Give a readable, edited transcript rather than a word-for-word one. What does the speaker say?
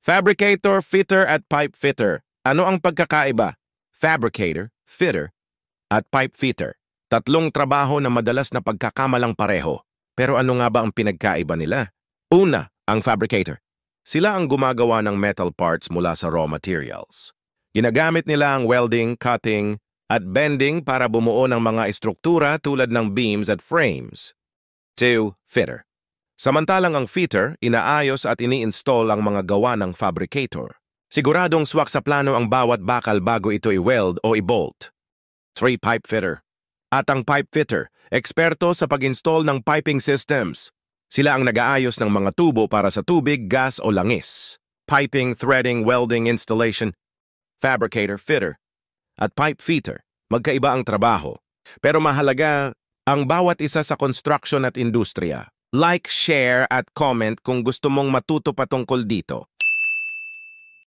Fabricator, fitter at pipe fitter. Ano ang pagkakaiba? Fabricator, fitter, at pipe fitter. Tatlong trabaho na madalas na pagkakamalang pareho. Pero ano nga ba ang pinagkaiba nila? Una, ang fabricator. Sila ang gumagawa ng metal parts mula sa raw materials. Ginagamit nila ang welding, cutting, at bending para bumuo ng mga estruktura tulad ng beams at frames. 2. Fitter. Samantalang ang fitter, inaayos at ini-install ang mga gawa ng fabricator. Siguradong swak sa plano ang bawat bakal bago ito i-weld o i-bolt. 3. Pipe fitter. At ang pipe fitter, eksperto sa pag-install ng piping systems. Sila ang nag-aayos ng mga tubo para sa tubig, gas o langis. Piping, threading, welding, installation. Fabricator, fitter, at pipe fitter. Magkaiba ang trabaho. Pero mahalaga ang bawat isa sa construction at industriya. Like, share at comment kung gusto mong matuto patungkol dito.